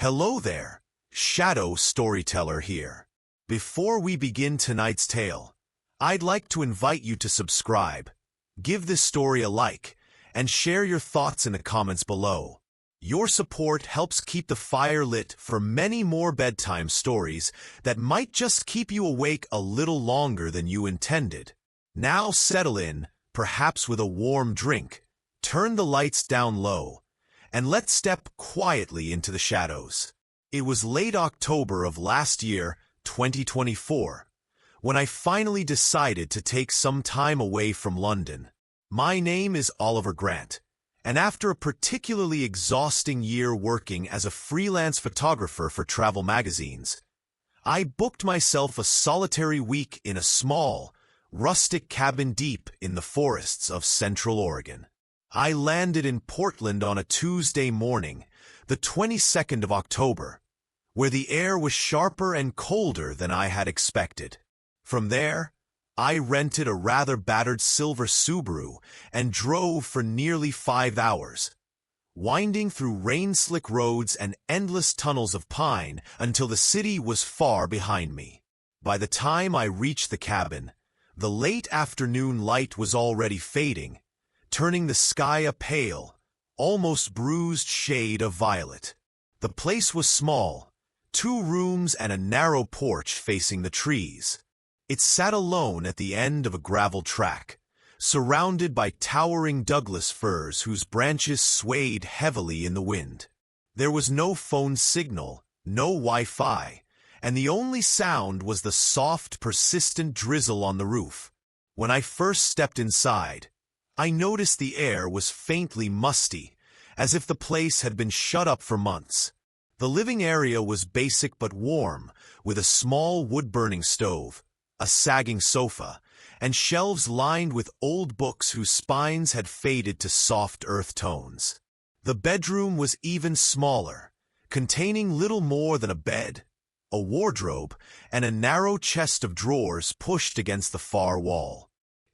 Hello there, Shadow Storyteller here. Before we begin tonight's tale, I'd like to invite you to subscribe, give this story a like, and share your thoughts in the comments below. Your support helps keep the fire lit for many more bedtime stories that might just keep you awake a little longer than you intended. Now settle in, perhaps with a warm drink, turn the lights down low, and let's step quietly into the shadows. It was late October of last year, 2024, when I finally decided to take some time away from London. My name is Oliver Grant, and after a particularly exhausting year working as a freelance photographer for travel magazines, I booked myself a solitary week in a small, rustic cabin deep in the forests of Central Oregon. I landed in Portland on a Tuesday morning, the 22nd of October, where the air was sharper and colder than I had expected. From there, I rented a rather battered silver Subaru and drove for nearly 5 hours, winding through rain-slick roads and endless tunnels of pine until the city was far behind me. By the time I reached the cabin, the late afternoon light was already fading, turning the sky a pale, almost bruised shade of violet. The place was small, 2 rooms and a narrow porch facing the trees. It sat alone at the end of a gravel track, surrounded by towering Douglas firs whose branches swayed heavily in the wind. There was no phone signal, no Wi-Fi, and the only sound was the soft, persistent drizzle on the roof. When I first stepped inside, I noticed the air was faintly musty, as if the place had been shut up for months. The living area was basic but warm, with a small wood-burning stove, a sagging sofa, and shelves lined with old books whose spines had faded to soft earth tones. The bedroom was even smaller, containing little more than a bed, a wardrobe, and a narrow chest of drawers pushed against the far wall.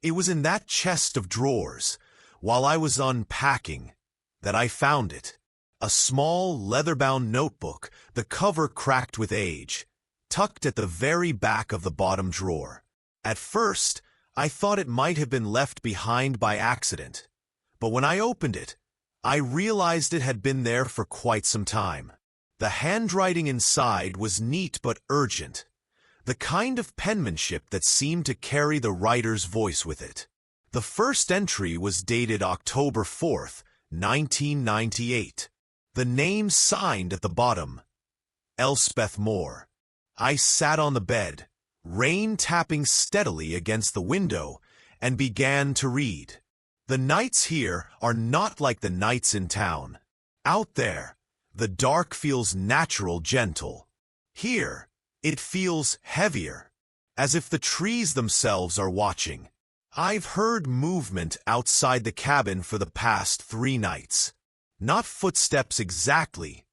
It was in that chest of drawers, while I was unpacking, that I found it. A small, leather-bound notebook, the cover cracked with age, tucked at the very back of the bottom drawer. At first, I thought it might have been left behind by accident, but when I opened it, I realized it had been there for quite some time. The handwriting inside was neat but urgent, the kind of penmanship that seemed to carry the writer's voice with it. The first entry was dated October 4th, 1998. The name signed at the bottom, Elspeth Moore. I sat on the bed, rain tapping steadily against the window, and began to read. The nights here are not like the nights in town. Out there, the dark feels natural, gentle. Here, it feels heavier, as if the trees themselves are watching. I've heard movement outside the cabin for the past 3 nights. Not footsteps exactly,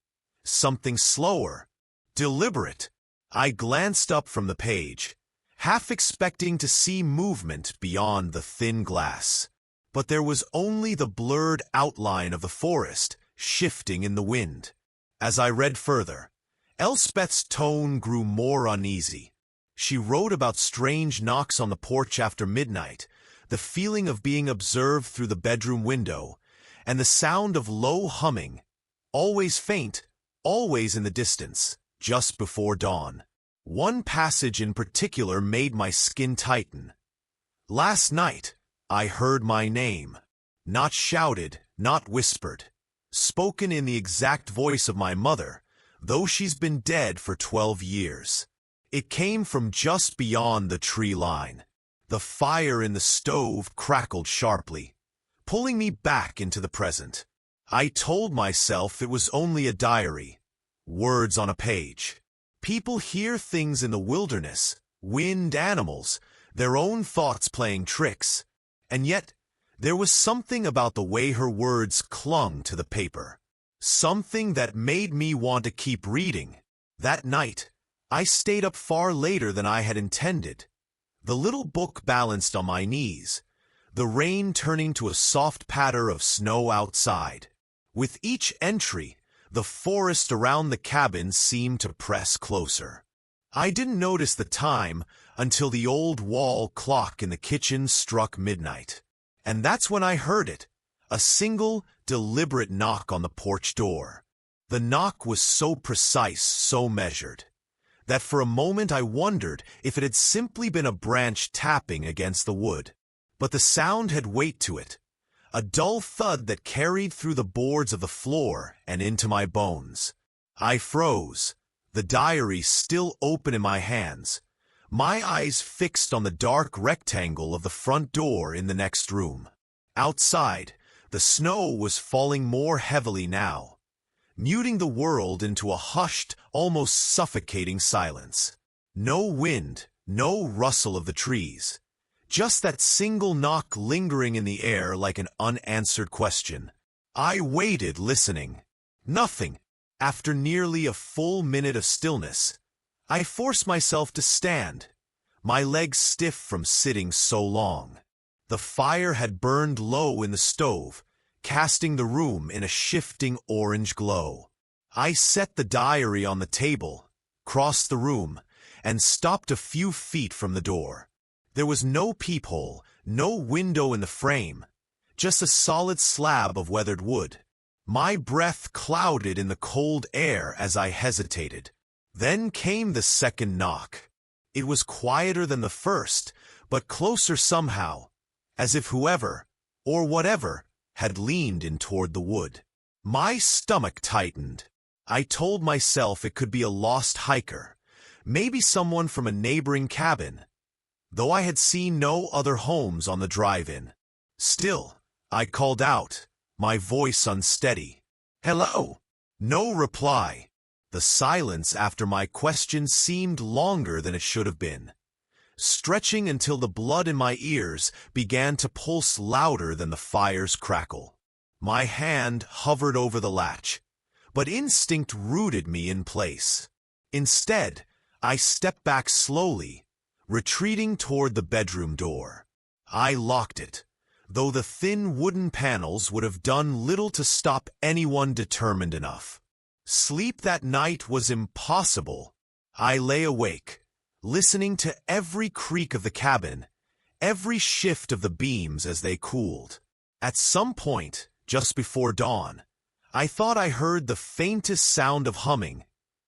something slower, deliberate. I glanced up from the page, half expecting to see movement beyond the thin glass. But there was only the blurred outline of the forest shifting in the wind. As I read further, Elspeth's tone grew more uneasy. She wrote about strange knocks on the porch after midnight, the feeling of being observed through the bedroom window, and the sound of low humming, always faint, always in the distance, just before dawn. One passage in particular made my skin tighten. Last night, I heard my name, not shouted, not whispered, spoken in the exact voice of my mother, though she's been dead for 12 years. It came from just beyond the tree line. The fire in the stove crackled sharply, pulling me back into the present. I told myself it was only a diary, words on a page. People hear things in the wilderness, wind, animals, their own thoughts playing tricks, and yet there was something about the way her words clung to the paper. Something that made me want to keep reading. That night, I stayed up far later than I had intended. The little book balanced on my knees, the rain turning to a soft patter of snow outside. With each entry, The forest around the cabin seemed to press closer. I didn't notice the time until the old wall clock in the kitchen struck midnight. And that's when I heard it, a single, deliberate knock on the porch door. The knock was so precise, so measured, that for a moment I wondered if it had simply been a branch tapping against the wood. But the sound had weight to it, a dull thud that carried through the boards of the floor and into my bones. I froze, the diary still open in my hands, my eyes fixed on the dark rectangle of the front door in the next room. Outside, the snow was falling more heavily now, muting the world into a hushed, almost suffocating silence. No wind, no rustle of the trees, just that single knock lingering in the air like an unanswered question. I waited, listening. Nothing. After nearly a full minute of stillness, I forced myself to stand, my legs stiff from sitting so long. The fire had burned low in the stove, casting the room in a shifting orange glow. I set the diary on the table, crossed the room, and stopped a few feet from the door. There was no peephole, no window in the frame, just a solid slab of weathered wood. My breath clouded in the cold air as I hesitated. Then came the second knock. It was quieter than the first, but closer somehow, as if whoever, or whatever, had leaned in toward the wood. My stomach tightened. I told myself it could be a lost hiker, maybe someone from a neighboring cabin, though I had seen no other homes on the drive-in. Still, I called out, my voice unsteady. "Hello?" No reply. The silence after my question seemed longer than it should have been, stretching until the blood in my ears began to pulse louder than the fire's crackle. My hand hovered over the latch, but instinct rooted me in place. Instead, I stepped back slowly, retreating toward the bedroom door. I locked it, though the thin wooden panels would have done little to stop anyone determined enough. Sleep that night was impossible. I lay awake, listening to every creak of the cabin, every shift of the beams as they cooled. At some point, just before dawn, I thought I heard the faintest sound of humming,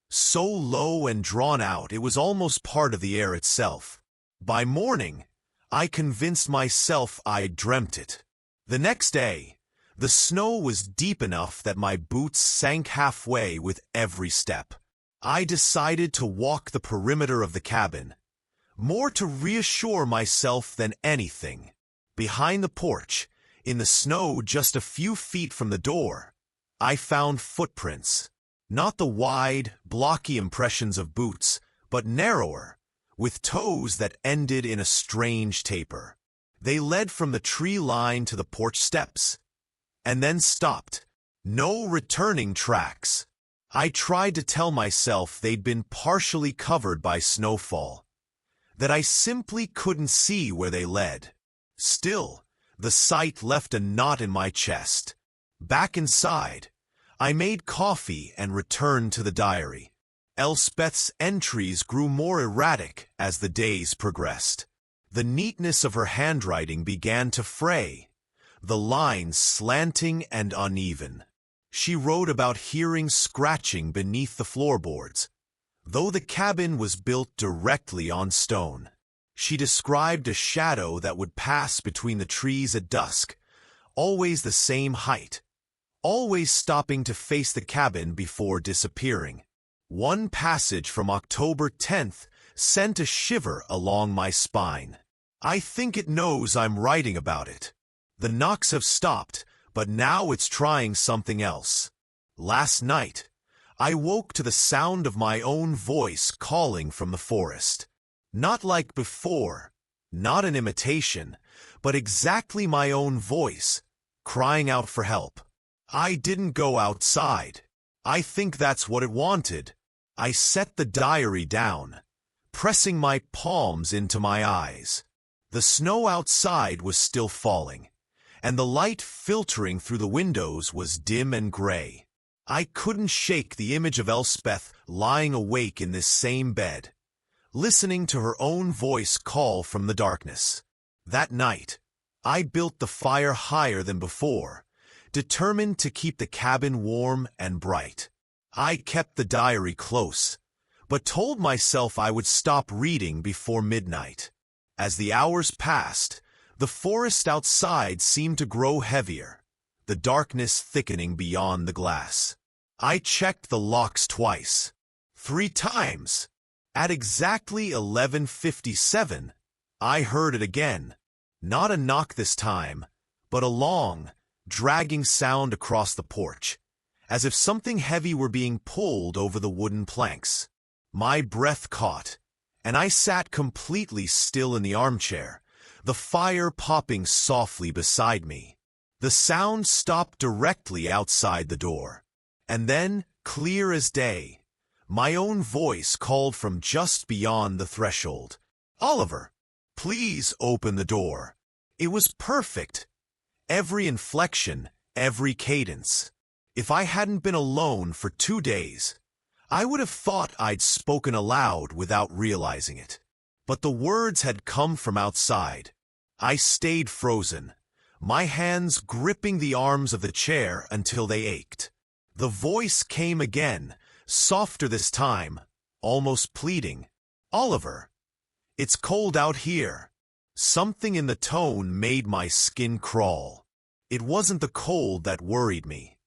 so low and drawn out it was almost part of the air itself. By morning, I convinced myself I'd dreamt it. The next day, the snow was deep enough that my boots sank halfway with every step. I decided to walk the perimeter of the cabin, more to reassure myself than anything. Behind the porch, in the snow just a few feet from the door, I found footprints. Not the wide, blocky impressions of boots, but narrower, with toes that ended in a strange taper. They led from the tree line to the porch steps, and then stopped. No returning tracks. I tried to tell myself they'd been partially covered by snowfall, that I simply couldn't see where they led. Still, the sight left a knot in my chest. Back inside, I made coffee and returned to the diary. Elspeth's entries grew more erratic as the days progressed. The neatness of her handwriting began to fray, the lines slanting and uneven. She wrote about hearing scratching beneath the floorboards, though the cabin was built directly on stone. She described a shadow that would pass between the trees at dusk, always the same height, always stopping to face the cabin before disappearing. One passage from October 10th sent a shiver along my spine. I think it knows I'm writing about it. The knocks have stopped, but now it's trying something else. Last night, I woke to the sound of my own voice calling from the forest. Not like before, not an imitation, but exactly my own voice, crying out for help. I didn't go outside. I think that's what it wanted. I set the diary down, pressing my palms into my eyes. The snow outside was still falling, and the light filtering through the windows was dim and gray. I couldn't shake the image of Elspeth lying awake in this same bed, listening to her own voice call from the darkness. That night, I built the fire higher than before, determined to keep the cabin warm and bright. I kept the diary close, but told myself I would stop reading before midnight. As the hours passed, the forest outside seemed to grow heavier, the darkness thickening beyond the glass. I checked the locks twice, 3 times. At exactly 11:57, I heard it again. Not a knock this time, but a long, dragging sound across the porch, as if something heavy were being pulled over the wooden planks. My breath caught, and I sat completely still in the armchair, the fire popping softly beside me. The sound stopped directly outside the door, and then, clear as day, my own voice called from just beyond the threshold. "Oliver, please open the door." It was perfect. Every inflection, every cadence. If I hadn't been alone for 2 days, I would have thought I'd spoken aloud without realizing it. But the words had come from outside. I stayed frozen, my hands gripping the arms of the chair until they ached. The voice came again, softer this time, almost pleading. "Oliver, it's cold out here." Something in the tone made my skin crawl. It wasn't the cold that worried me.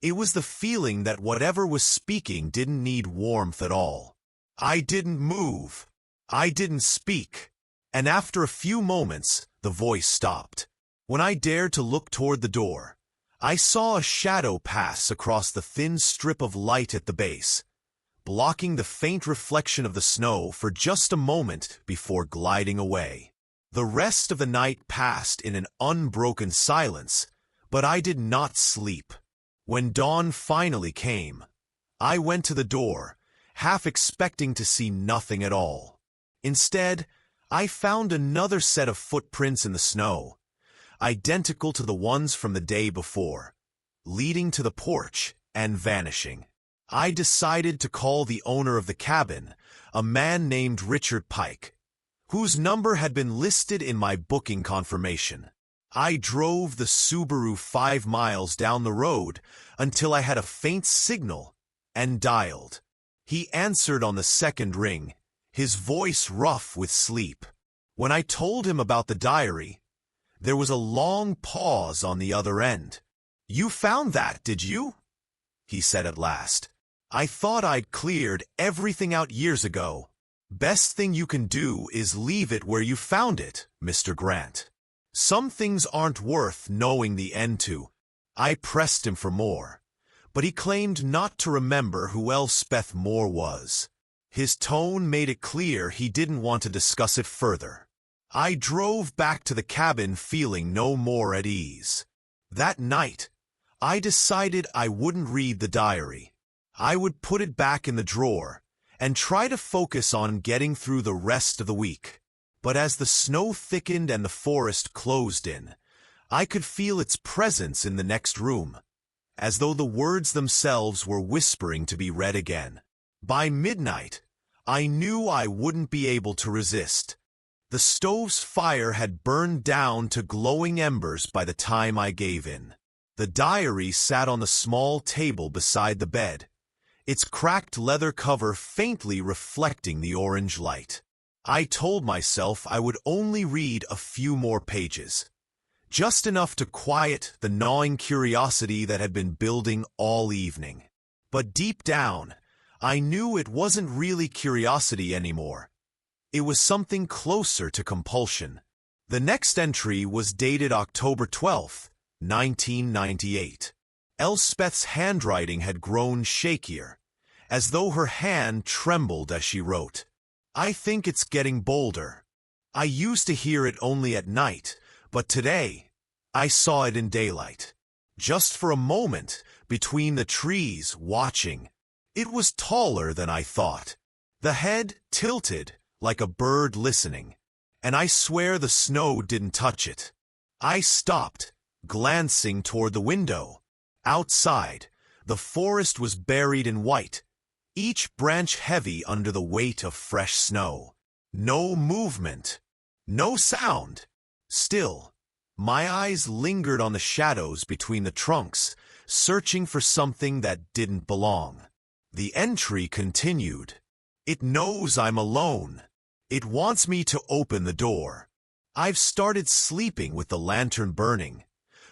It was the feeling that whatever was speaking didn't need warmth at all. I didn't move. I didn't speak. And after a few moments, the voice stopped. When I dared to look toward the door, I saw a shadow pass across the thin strip of light at the base, blocking the faint reflection of the snow for just a moment before gliding away. The rest of the night passed in an unbroken silence, but I did not sleep. When dawn finally came, I went to the door, half expecting to see nothing at all. Instead, I found another set of footprints in the snow, identical to the ones from the day before, leading to the porch and vanishing. I decided to call the owner of the cabin, a man named Richard Pike, whose number had been listed in my booking confirmation. I drove the Subaru 5 miles down the road until I had a faint signal and dialed. He answered on the second ring, his voice rough with sleep. When I told him about the diary, there was a long pause on the other end. "You found that, did you?" he said at last. "I thought I'd cleared everything out years ago." "Best thing you can do is leave it where you found it, Mr. Grant. Some things aren't worth knowing the end to." I pressed him for more, but he claimed not to remember who Elspeth Moore was. His tone made it clear he didn't want to discuss it further. I drove back to the cabin feeling no more at ease. That night, I decided I wouldn't read the diary. I would put it back in the drawer and try to focus on getting through the rest of the week. But as the snow thickened and the forest closed in, I could feel its presence in the next room, as though the words themselves were whispering to be read again. By midnight, I knew I wouldn't be able to resist. The stove's fire had burned down to glowing embers by the time I gave in. The diary sat on the small table beside the bed, its cracked leather cover faintly reflecting the orange light. I told myself I would only read a few more pages, just enough to quiet the gnawing curiosity that had been building all evening. But deep down, I knew it wasn't really curiosity anymore. It was something closer to compulsion. The next entry was dated October 12th, 1998. Elspeth's handwriting had grown shakier, as though her hand trembled as she wrote. "I think it's getting bolder. I used to hear it only at night, but today, I saw it in daylight. Just for a moment, between the trees, watching. It was taller than I thought. The head tilted, like a bird listening, and I swear the snow didn't touch it." I stopped, glancing toward the window. Outside, The forest was buried in white, each branch heavy under the weight of fresh snow. No movement, no sound. Still, my eyes lingered on the shadows between the trunks, searching for something that didn't belong. The entry continued. It knows I'm alone. It wants me to open the door. I've started sleeping with the lantern burning,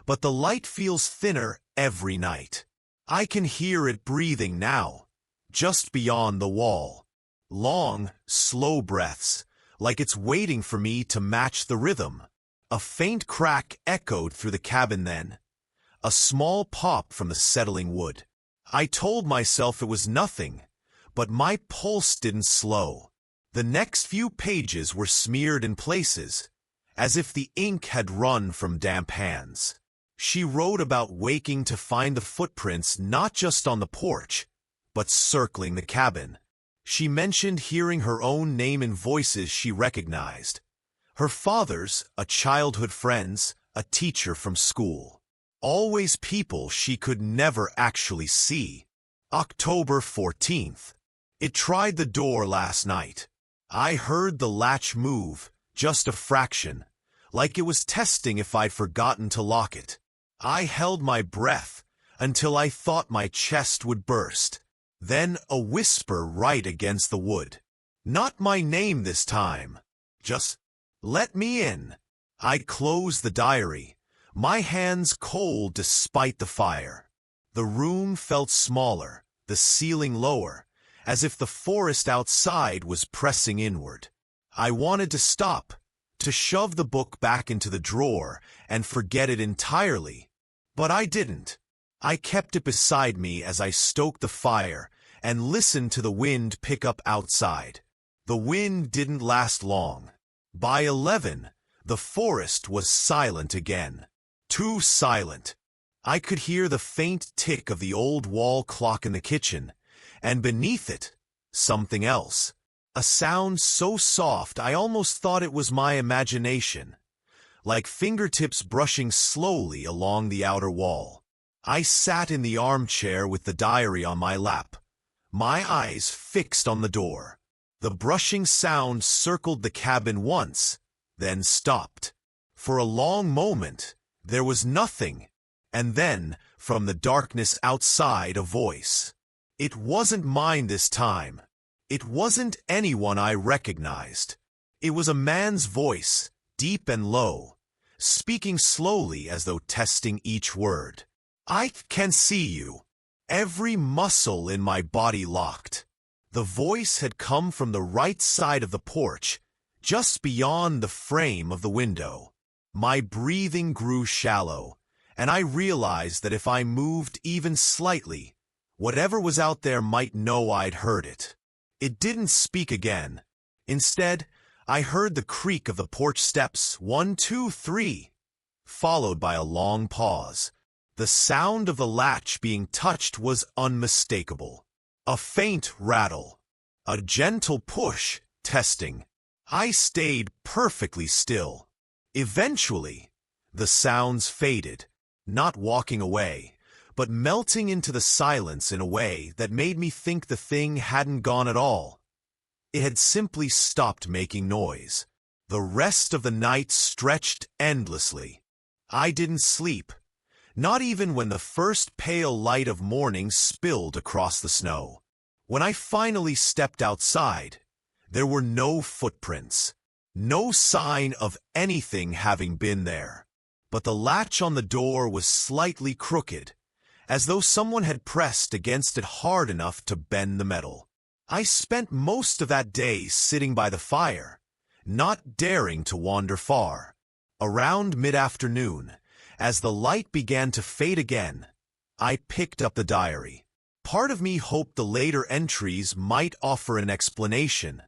but the light feels thinner every night. I can hear it breathing now, just beyond the wall. Long, slow breaths, like it's waiting for me to match the rhythm. A faint crack echoed through the cabin then, a small pop from the settling wood. I told myself it was nothing, but my pulse didn't slow. The next few pages were smeared in places, as if the ink had run from damp hands. She wrote about waking to find the footprints not just on the porch, but circling the cabin. She mentioned hearing her own name in voices she recognized. Her father's, a childhood friend's, a teacher from school. Always people she could never actually see. October 14th. It tried the door last night. I heard the latch move, just a fraction, like it was testing if I'd forgotten to lock it. I held my breath until I thought my chest would burst. Then a whisper right against the wood. Not my name this time. Just, let me in. I closed the diary, my hands cold despite the fire. The room felt smaller, the ceiling lower, as if the forest outside was pressing inward. I wanted to stop, to shove the book back into the drawer and forget it entirely. But I didn't. I kept it beside me as I stoked the fire and listened to the wind pick up outside. The wind didn't last long. By 11, the forest was silent again. Too silent. I could hear the faint tick of the old wall clock in the kitchen, and beneath it, something else. A sound so soft I almost thought it was my imagination, like fingertips brushing slowly along the outer wall. I sat in the armchair with the diary on my lap, my eyes fixed on the door. The brushing sound circled the cabin once, then stopped. For a long moment, there was nothing, and then, from the darkness outside, a voice. It wasn't mine this time. It wasn't anyone I recognized. It was a man's voice, deep and low, speaking slowly as though testing each word. I can see you. Every muscle in my body locked. The voice had come from the right side of the porch, just beyond the frame of the window. My breathing grew shallow, and I realized that if I moved even slightly, whatever was out there might know I'd heard it. It didn't speak again. Instead, I heard the creak of the porch steps, 1, 2, 3, followed by a long pause. The sound of the latch being touched was unmistakable. A faint rattle. A gentle push, testing. I stayed perfectly still. Eventually, the sounds faded, not walking away, but melting into the silence in a way that made me think the thing hadn't gone at all. It had simply stopped making noise. The rest of the night stretched endlessly. I didn't sleep, not even when the first pale light of morning spilled across the snow. When I finally stepped outside, there were no footprints, no sign of anything having been there. But the latch on the door was slightly crooked, as though someone had pressed against it hard enough to bend the metal. I spent most of that day sitting by the fire, not daring to wander far. Around mid-afternoon, as the light began to fade again, I picked up the diary. Part of me hoped the later entries might offer an explanation,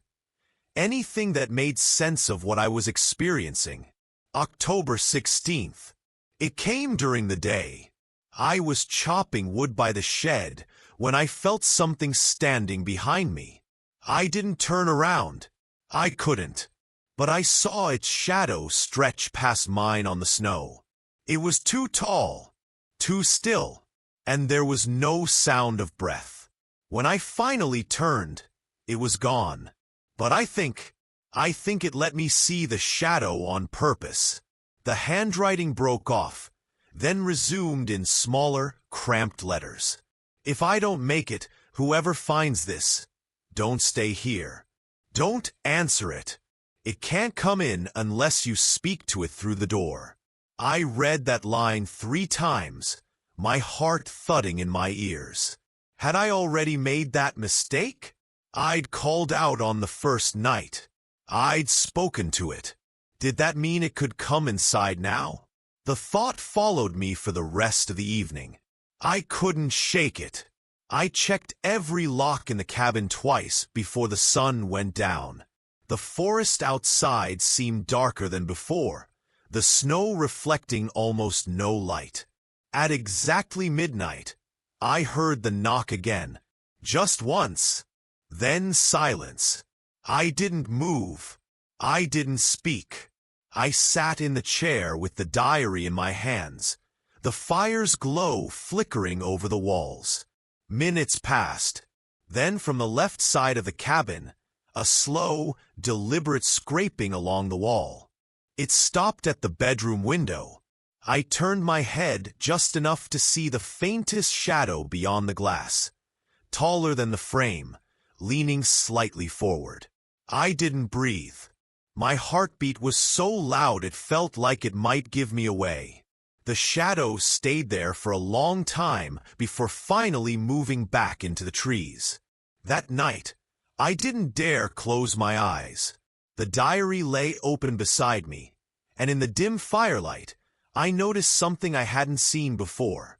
anything that made sense of what I was experiencing. October 16th. It came during the day. I was chopping wood by the shed when I felt something standing behind me. I didn't turn around. I couldn't. But I saw its shadow stretch past mine on the snow. It was too tall, too still. and there was no sound of breath. When I finally turned, it was gone. But I think it let me see the shadow on purpose. The handwriting broke off, then resumed in smaller, cramped letters. If I don't make it, whoever finds this, don't stay here. Don't answer it. It can't come in unless you speak to it through the door. I read that line 3 times, my heart thudding in my ears. Had I already made that mistake? I'd called out on the first night. I'd spoken to it. Did that mean it could come inside now? The thought followed me for the rest of the evening. I couldn't shake it. I checked every lock in the cabin twice before the sun went down. The forest outside seemed darker than before, the snow reflecting almost no light. At exactly midnight, I heard the knock again, just once. Then silence. I didn't move. I didn't speak. I sat in the chair with the diary in my hands, the fire's glow flickering over the walls. Minutes passed. Then from the left side of the cabin, a slow, deliberate scraping along the wall. It stopped at the bedroom window. I turned my head just enough to see the faintest shadow beyond the glass, taller than the frame, leaning slightly forward. I didn't breathe. My heartbeat was so loud it felt like it might give me away. The shadow stayed there for a long time before finally moving back into the trees. That night, I didn't dare close my eyes. The diary lay open beside me, and in the dim firelight, I noticed something I hadn't seen before.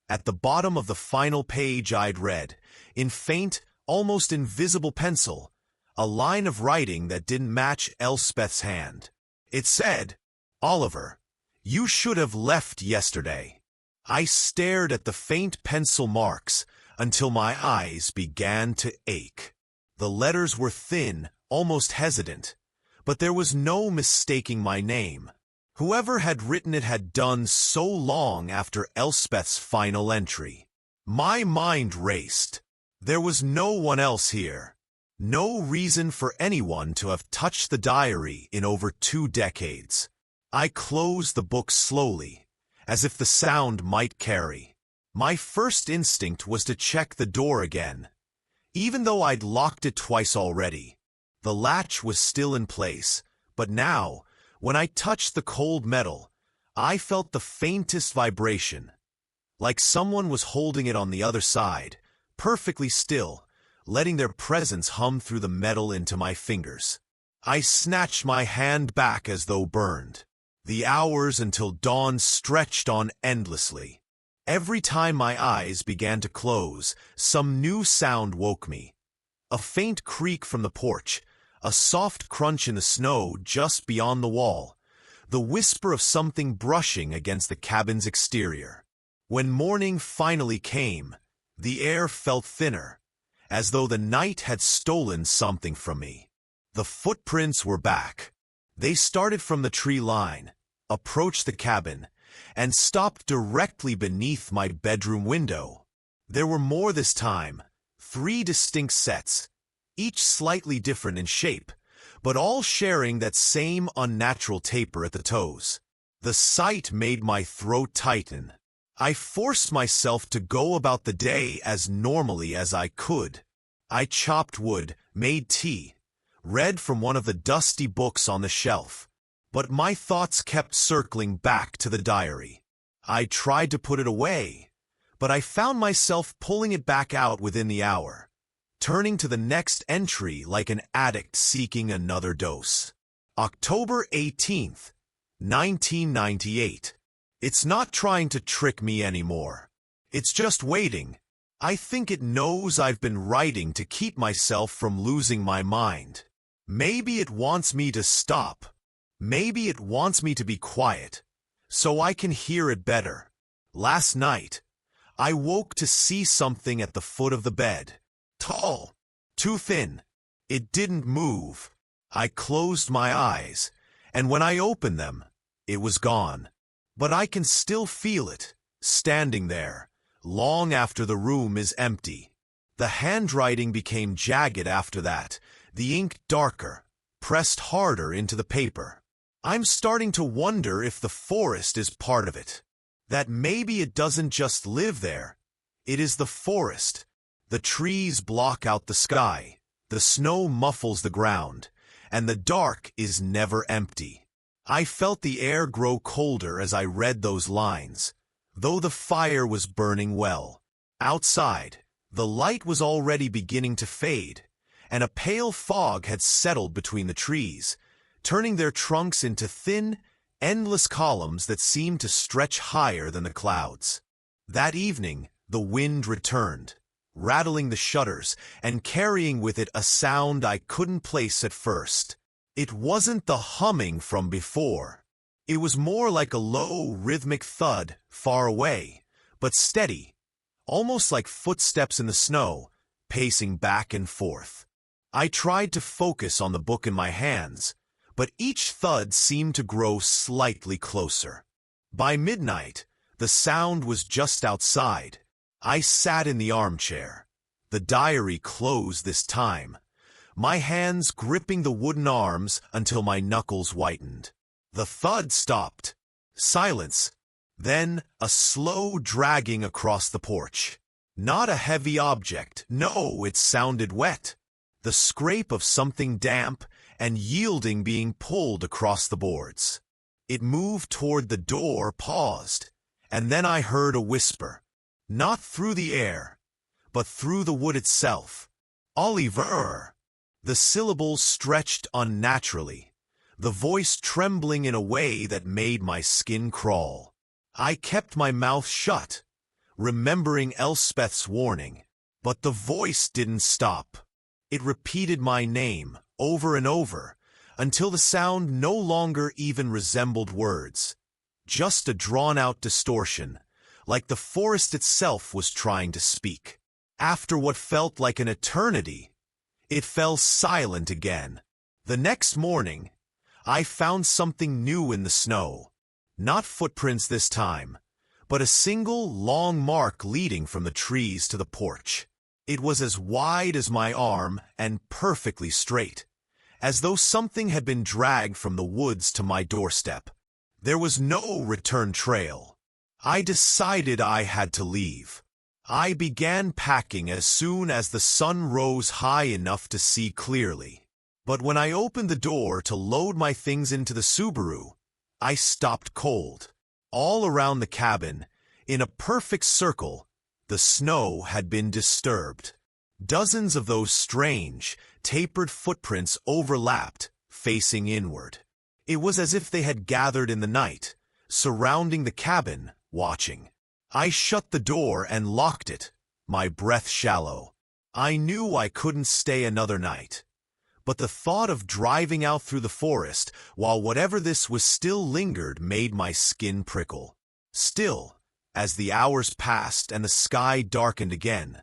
At the bottom of the final page I'd read, in faint, almost invisible pencil, a line of writing that didn't match Elspeth's hand. It said, "Oliver, you should have left yesterday." I stared at the faint pencil marks until my eyes began to ache. The letters were thin, almost hesitant, but there was no mistaking my name. Whoever had written it had done so long after Elspeth's final entry. My mind raced. There was no one else here. No reason for anyone to have touched the diary in over 2 decades. I closed the book slowly, as if the sound might carry. My first instinct was to check the door again. Even though I'd locked it twice already, the latch was still in place, but now, when I touched the cold metal, I felt the faintest vibration, like someone was holding it on the other side, perfectly still, letting their presence hum through the metal into my fingers. I snatched my hand back as though burned. The hours until dawn stretched on endlessly. Every time my eyes began to close, some new sound woke me. A faint creak from the porch, a soft crunch in the snow just beyond the wall, the whisper of something brushing against the cabin's exterior. When morning finally came, the air felt thinner, as though the night had stolen something from me. The footprints were back. They started from the tree line, approached the cabin, and stopped directly beneath my bedroom window. There were more this time, 3 distinct sets, each slightly different in shape, but all sharing that same unnatural taper at the toes. The sight made my throat tighten. I forced myself to go about the day as normally as I could. I chopped wood, made tea, read from one of the dusty books on the shelf. But my thoughts kept circling back to the diary. I tried to put it away, but I found myself pulling it back out within the hour, turning to the next entry like an addict seeking another dose. October 18th, 1998. It's not trying to trick me anymore. It's just waiting. I think it knows I've been writing to keep myself from losing my mind. Maybe it wants me to stop. Maybe it wants me to be quiet, so I can hear it better. Last night, I woke to see something at the foot of the bed. Tall, too thin. It didn't move. I closed my eyes, and when I opened them, it was gone. But I can still feel it, standing there, long after the room is empty. The handwriting became jagged after that, the ink darker, pressed harder into the paper. I'm starting to wonder if the forest is part of it. That maybe it doesn't just live there. It is the forest. The trees block out the sky, the snow muffles the ground, and the dark is never empty. I felt the air grow colder as I read those lines, though the fire was burning well. Outside, the light was already beginning to fade, and a pale fog had settled between the trees, turning their trunks into thin, endless columns that seemed to stretch higher than the clouds. That evening, the wind returned, rattling the shutters and carrying with it a sound I couldn't place at first. It wasn't the humming from before. It was more like a low, rhythmic thud far away, but steady, almost like footsteps in the snow, pacing back and forth. I tried to focus on the book in my hands, but each thud seemed to grow slightly closer. By midnight, the sound was just outside. I sat in the armchair, the diary closed this time, my hands gripping the wooden arms until my knuckles whitened. The thud stopped. Silence. Then a slow dragging across the porch. Not a heavy object. No, it sounded wet. The scrape of something damp and yielding being pulled across the boards. It moved toward the door, paused, and then I heard a whisper. Not through the air, but through the wood itself. Oliver! The syllables stretched unnaturally, the voice trembling in a way that made my skin crawl. I kept my mouth shut, remembering Elspeth's warning, but the voice didn't stop. It repeated my name over and over, until the sound no longer even resembled words, just a drawn-out distortion, like the forest itself was trying to speak. After what felt like an eternity, it fell silent again. The next morning, I found something new in the snow. Not footprints this time, but a single long mark leading from the trees to the porch. It was as wide as my arm and perfectly straight, as though something had been dragged from the woods to my doorstep. There was no return trail. I decided I had to leave. I began packing as soon as the sun rose high enough to see clearly. But when I opened the door to load my things into the Subaru, I stopped cold. All around the cabin, in a perfect circle, the snow had been disturbed. Dozens of those strange, tapered footprints overlapped, facing inward. It was as if they had gathered in the night, surrounding the cabin, watching. I shut the door and locked it, my breath shallow. I knew I couldn't stay another night. But the thought of driving out through the forest while whatever this was still lingered made my skin prickle. Still, as the hours passed and the sky darkened again,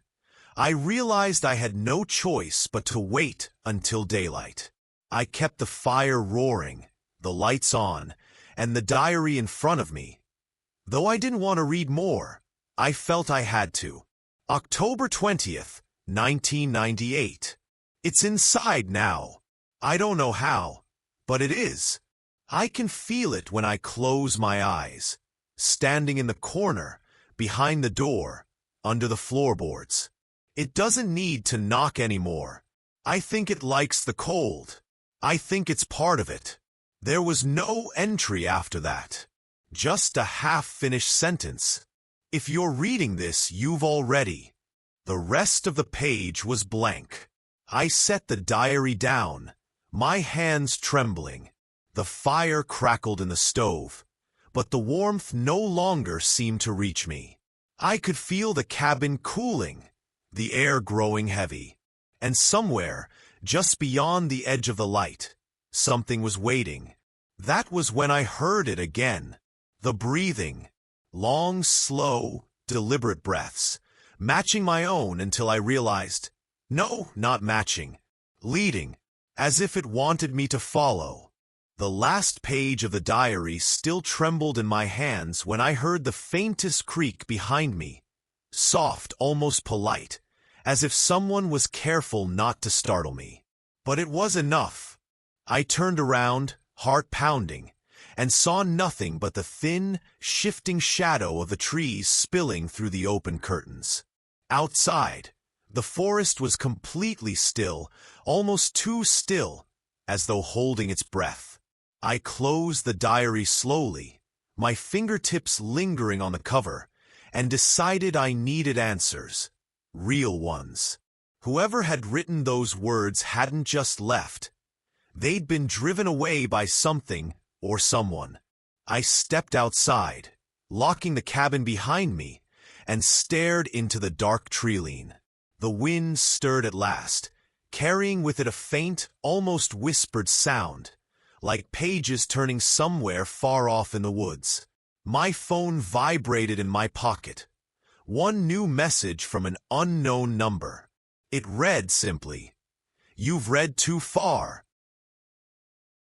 I realized I had no choice but to wait until daylight. I kept the fire roaring, the lights on, and the diary in front of me. Though I didn't want to read more, I felt I had to. October 20th, 1998. It's inside now. I don't know how, but it is. I can feel it when I close my eyes, standing in the corner, behind the door, under the floorboards. It doesn't need to knock anymore. I think it likes the cold. I think it's part of it. There was no entry after that. Just a half-finished sentence. If you're reading this, you've already. The rest of the page was blank. I set the diary down, my hands trembling. The fire crackled in the stove, but the warmth no longer seemed to reach me. I could feel the cabin cooling, the air growing heavy. And somewhere, just beyond the edge of the light, something was waiting. That was when I heard it again. The breathing, long, slow, deliberate breaths, matching my own until I realized, no, not matching, leading, as if it wanted me to follow. The last page of the diary still trembled in my hands when I heard the faintest creak behind me, soft, almost polite, as if someone was careful not to startle me. But it was enough. I turned around, heart pounding, and saw nothing but the thin, shifting shadow of the trees spilling through the open curtains. Outside, the forest was completely still, almost too still, as though holding its breath. I closed the diary slowly, my fingertips lingering on the cover, and decided I needed answers. Real ones. Whoever had written those words hadn't just left. They'd been driven away by something or someone. I stepped outside, locking the cabin behind me, and stared into the dark treeline. The wind stirred at last, carrying with it a faint, almost whispered sound, like pages turning somewhere far off in the woods. My phone vibrated in my pocket. One new message from an unknown number. It read simply, "You've read too far.